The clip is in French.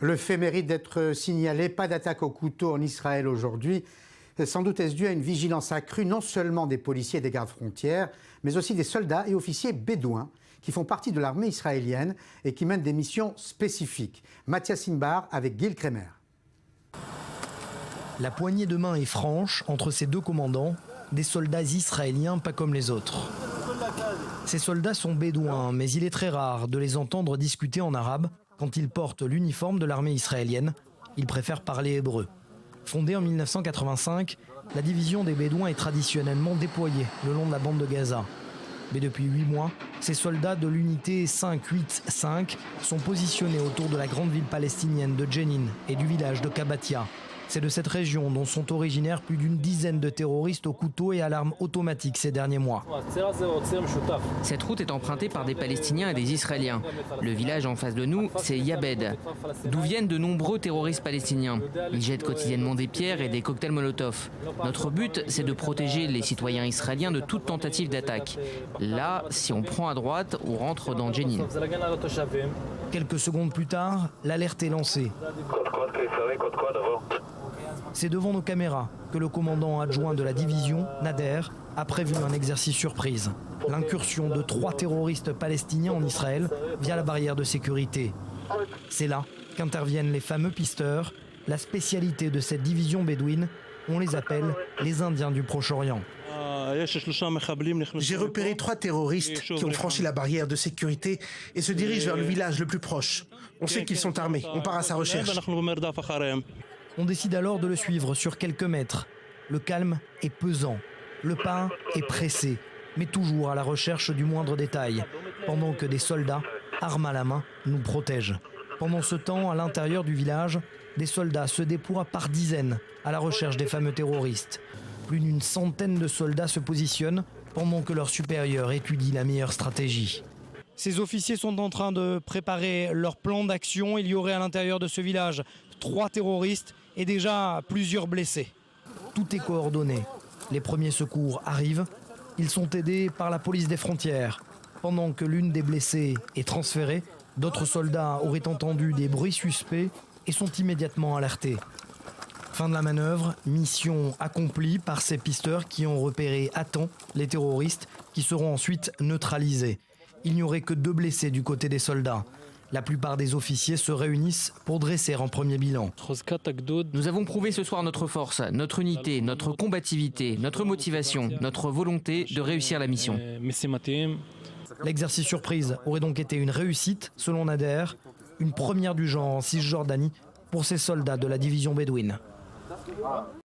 Le fait mérite d'être signalé. Pas d'attaque au couteau en Israël aujourd'hui. Sans doute est-ce dû à une vigilance accrue non seulement des policiers et des gardes frontières, mais aussi des soldats et officiers bédouins qui font partie de l'armée israélienne et qui mènent des missions spécifiques. Mathias Simbar avec Gil Kremer. La poignée de main est franche entre ces deux commandants, des soldats israéliens pas comme les autres. Ces soldats sont bédouins, mais il est très rare de les entendre discuter en arabe quand ils portent l'uniforme de l'armée israélienne. Ils préfèrent parler hébreu. Fondée en 1985, la division des Bédouins est traditionnellement déployée le long de la bande de Gaza. Mais depuis 8 mois, ces soldats de l'unité 585 sont positionnés autour de la grande ville palestinienne de Jenin et du village de Kabatia. C'est de cette région dont sont originaires plus d'une dizaine de terroristes au couteau et à l'arme automatique ces derniers mois. Cette route est empruntée par des Palestiniens et des Israéliens. Le village en face de nous, c'est Yabed, d'où viennent de nombreux terroristes palestiniens. Ils jettent quotidiennement des pierres et des cocktails Molotov. Notre but, c'est de protéger les citoyens israéliens de toute tentative d'attaque. Là, si on prend à droite, on rentre dans Jenin. Quelques secondes plus tard, l'alerte est lancée. C'est devant nos caméras que le commandant adjoint de la division, Nader, a prévu un exercice surprise. L'incursion de 3 terroristes palestiniens en Israël via la barrière de sécurité. C'est là qu'interviennent les fameux pisteurs, la spécialité de cette division bédouine. On les appelle les Indiens du Proche-Orient. J'ai repéré 3 terroristes qui ont franchi la barrière de sécurité et se dirigent vers le village le plus proche. On sait qu'ils sont armés, on part à sa recherche. On décide alors de le suivre sur quelques mètres. Le calme est pesant, le pas est pressé, mais toujours à la recherche du moindre détail, pendant que des soldats, armes à la main, nous protègent. Pendant ce temps, à l'intérieur du village, des soldats se déploient par dizaines à la recherche des fameux terroristes. Plus d'une centaine de soldats se positionnent pendant que leurs supérieurs étudient la meilleure stratégie. Ces officiers sont en train de préparer leur plan d'action. Il y aurait à l'intérieur de ce village 3 terroristes et déjà plusieurs blessés. Tout est coordonné. Les premiers secours arrivent. Ils sont aidés par la police des frontières. Pendant que l'une des blessées est transférée, d'autres soldats auraient entendu des bruits suspects et sont immédiatement alertés. Fin de la manœuvre, mission accomplie par ces pisteurs qui ont repéré à temps les terroristes qui seront ensuite neutralisés. Il n'y aurait que 2 blessés du côté des soldats. La plupart des officiers se réunissent pour dresser un premier bilan. Nous avons prouvé ce soir notre force, notre unité, notre combativité, notre motivation, notre volonté de réussir la mission. L'exercice surprise aurait donc été une réussite, selon Nader, une première du genre en Cisjordanie pour ces soldats de la division bédouine.